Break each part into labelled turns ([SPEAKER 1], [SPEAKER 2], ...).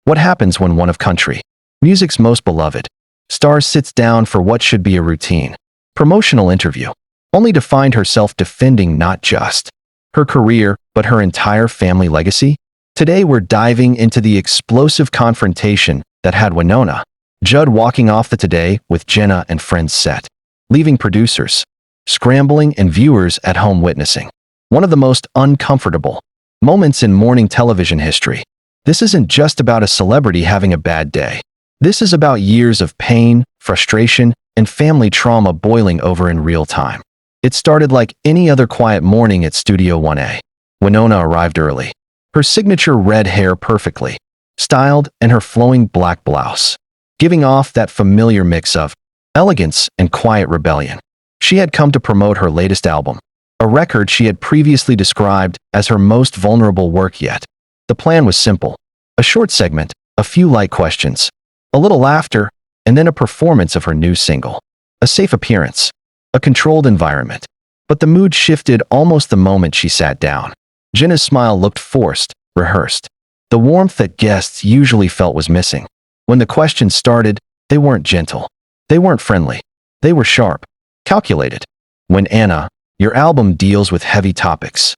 [SPEAKER 1] What happens when one of country music's most beloved stars sits down for what should be a routine promotional interview, only to find herself defending not just her career, but her entire family legacy? Today we're diving into the explosive confrontation that had Wynonna Judd walking off the Today with Jenna and Friends set, leaving producers scrambling and viewers at home witnessing one of the most uncomfortable moments in morning television history. This isn't just about a celebrity having a bad day. This is about years of pain, frustration, and family trauma boiling over in real time. It started like any other quiet morning at Studio 1A. Wynonna arrived early, her signature red hair perfectly styled and her flowing black blouse, giving off that familiar mix of elegance and quiet rebellion. She had come to promote her latest album, a record she had previously described as her most vulnerable work yet. The plan was simple: a short segment, a few light questions, a little laughter, and then a performance of her new single. A safe appearance, a controlled environment. But the mood shifted almost the moment she sat down. Jenna's smile looked forced, rehearsed. The warmth that guests usually felt was missing. When the questions started, they weren't gentle. They weren't friendly. They were sharp, calculated. "Wynonna, your album deals with heavy topics,"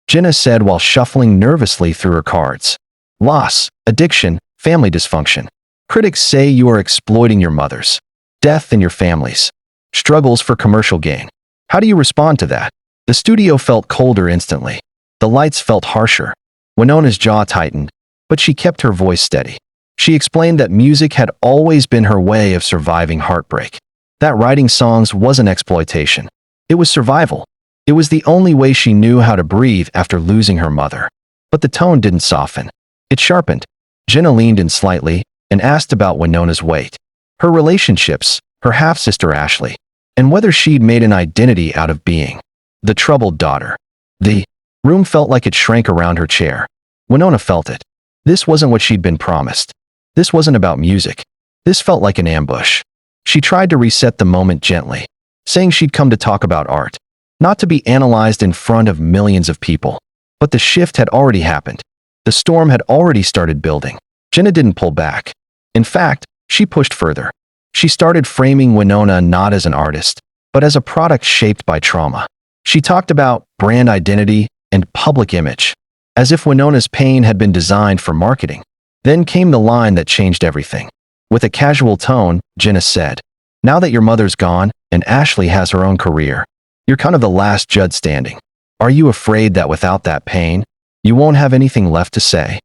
[SPEAKER 1] Jenna said while shuffling nervously through her cards. "Loss, addiction, family dysfunction. Critics say you are exploiting your mothers. Death in your families. Struggles for commercial gain. How do you respond to that?" The studio felt colder instantly. The lights felt harsher. Wynonna's jaw tightened, but she kept her voice steady. She explained that music had always been her way of surviving heartbreak. That writing songs wasn't exploitation. It was survival. It was the only way she knew how to breathe after losing her mother. But the tone didn't soften. It sharpened. Jenna leaned in slightly and asked about Wynonna's weight, her relationships, her half-sister Ashley, and whether she'd made an identity out of being the troubled daughter. The room felt like it shrank around her chair. Wynonna felt it. This wasn't what she'd been promised. This wasn't about music. This felt like an ambush. She tried to reset the moment gently, saying she'd come to talk about art, not to be analyzed in front of millions of people. But the shift had already happened. The storm had already started building. Jenna didn't pull back. In fact, she pushed further. She started framing Wynonna not as an artist, but as a product shaped by trauma. She talked about brand identity and public image, as if Wynonna's pain had been designed for marketing. Then came the line that changed everything. With a casual tone, Jenna said, "Now that your mother's gone and Ashley has her own career, you're kind of the last Judd standing. Are you afraid that without that pain, you won't have anything left to say?"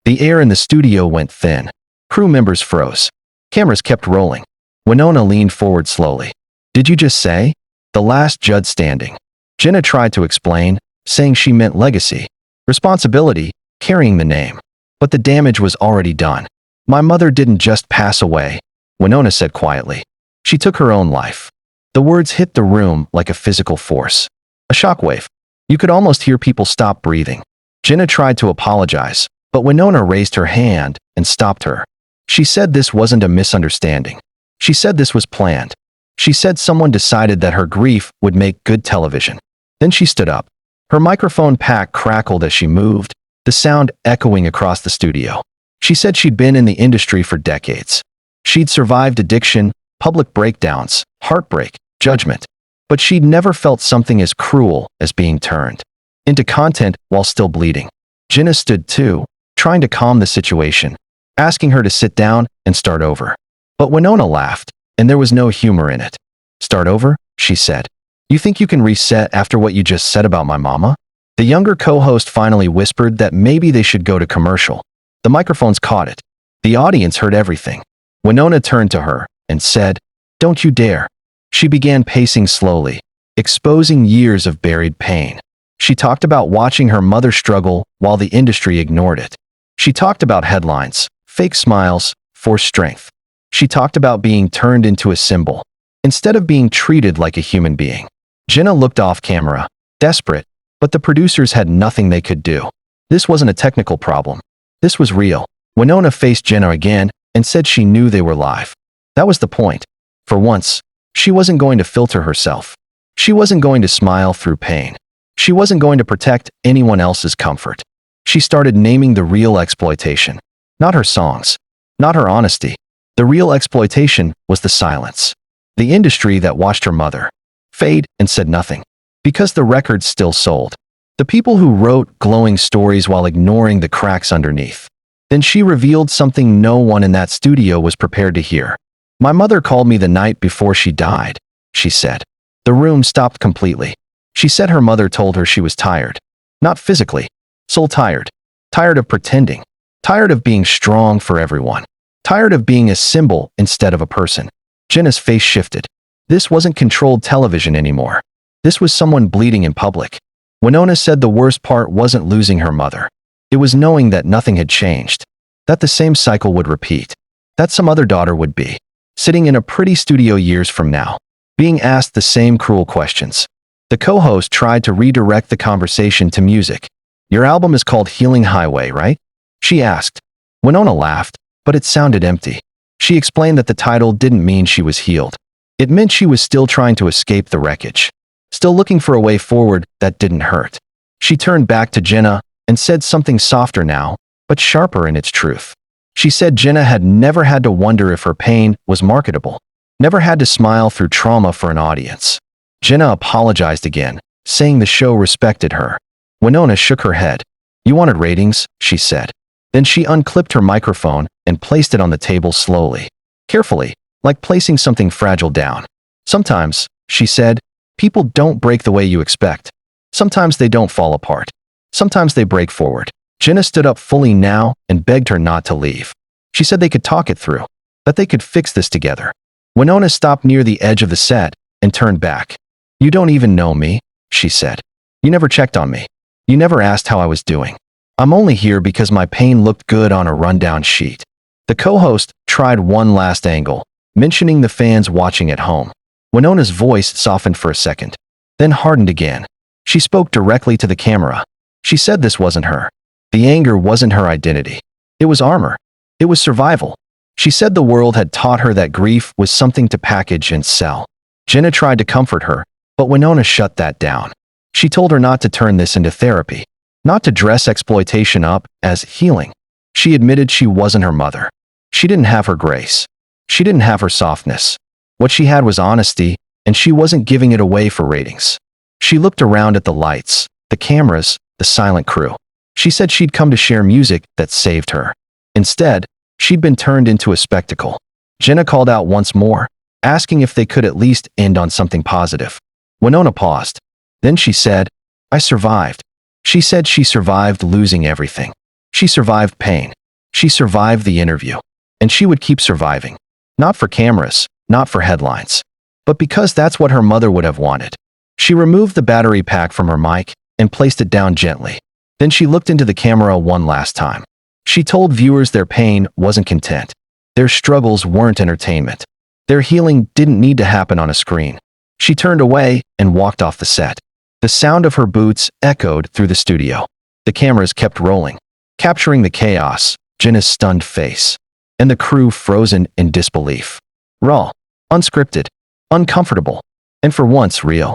[SPEAKER 1] The air in the studio went thin. Crew members froze. Cameras kept rolling. Wynonna leaned forward slowly. "Did you just say the last Judd standing?" Jenna tried to explain, saying she meant legacy, responsibility, carrying the name. But the damage was already done. "My mother didn't just pass away," Wynonna said quietly. "She took her own life." The words hit the room like a physical force. A shockwave. You could almost hear people stop breathing. Jenna tried to apologize, but Wynonna raised her hand and stopped her. She said this wasn't a misunderstanding. She said this was planned. She said someone decided that her grief would make good television. Then she stood up. Her microphone pack crackled as she moved, the sound echoing across the studio. She said she'd been in the industry for decades. She'd survived addiction, public breakdowns, heartbreak, judgment. But she'd never felt something as cruel as being turned into content while still bleeding. Jenna stood too, trying to calm the situation, asking her to sit down and start over. But Wynonna laughed, and there was no humor in it. "Start over?" she said. "You think you can reset after what you just said about my mama?" The younger co-host finally whispered that maybe they should go to commercial. The microphones caught it. The audience heard everything. Wynonna turned to her and said, "Don't you dare." She began pacing slowly, exposing years of buried pain. She talked about watching her mother struggle while the industry ignored it. She talked about headlines, fake smiles, forced strength. She talked about being turned into a symbol, instead of being treated like a human being. Jenna looked off camera, desperate, but the producers had nothing they could do. This wasn't a technical problem. This was real. Wynonna faced Jenna again and said she knew they were live. That was the point. For once, she wasn't going to filter herself. She wasn't going to smile through pain. She wasn't going to protect anyone else's comfort. She started naming the real exploitation. Not her songs. Not her honesty. The real exploitation was the silence. The industry that watched her mother fade and said nothing. Because the records still sold. The people who wrote glowing stories while ignoring the cracks underneath. Then she revealed something no one in that studio was prepared to hear. My mother called me the night before she died, she said. The room stopped completely. She said her mother told her she was tired. Not physically. Soul tired. Tired of pretending. Tired of being strong for everyone. Tired of being a symbol instead of a person. Jenna's face shifted. This wasn't controlled television anymore. This was someone bleeding in public. Wynonna said the worst part wasn't losing her mother. It was knowing that nothing had changed. That the same cycle would repeat. That some other daughter would be sitting in a pretty studio years from now, being asked the same cruel questions. The co-host tried to redirect the conversation to music. Your album is called Healing Highway, right? She asked. Wynonna laughed, but it sounded empty. She explained that the title didn't mean she was healed. It meant she was still trying to escape the wreckage. Still looking for a way forward that didn't hurt. She turned back to Jenna and said something softer now, but sharper in its truth. She said Jenna had never had to wonder if her pain was marketable. Never had to smile through trauma for an audience. Jenna apologized again, saying the show respected her. Wynonna shook her head. You wanted ratings, she said. Then she unclipped her microphone and placed it on the table slowly. Carefully, like placing something fragile down. Sometimes, she said, people don't break the way you expect. Sometimes they don't fall apart. Sometimes they break forward. Jenna stood up fully now and begged her not to leave. She said they could talk it through, that they could fix this together. Wynonna stopped near the edge of the set and turned back. You don't even know me, she said. You never checked on me. You never asked how I was doing. I'm only here because my pain looked good on a rundown sheet. The co-host tried one last angle, mentioning the fans watching at home. Wynonna's voice softened for a second, then hardened again. She spoke directly to the camera. She said this wasn't her. The anger wasn't her identity. It was armor. It was survival. She said the world had taught her that grief was something to package and sell. Jenna tried to comfort her, but Wynonna shut that down. She told her not to turn this into therapy, not to dress exploitation up as healing. She admitted she wasn't her mother. She didn't have her grace. She didn't have her softness. What she had was honesty, and she wasn't giving it away for ratings. She looked around at the lights, the cameras, the silent crew. She said she'd come to share music that saved her. Instead, she'd been turned into a spectacle. Jenna called out once more, asking if they could at least end on something positive. Wynonna paused. Then she said, I survived. She said she survived losing everything. She survived pain. She survived the interview. And she would keep surviving. Not for cameras, not for headlines, but because that's what her mother would have wanted. She removed the battery pack from her mic and placed it down gently. Then she looked into the camera one last time. She told viewers their pain wasn't content. Their struggles weren't entertainment. Their healing didn't need to happen on a screen. She turned away and walked off the set. The sound of her boots echoed through the studio. The cameras kept rolling, capturing the chaos, Jenna's stunned face, and the crew frozen in disbelief. Raw, unscripted, uncomfortable, and for once real.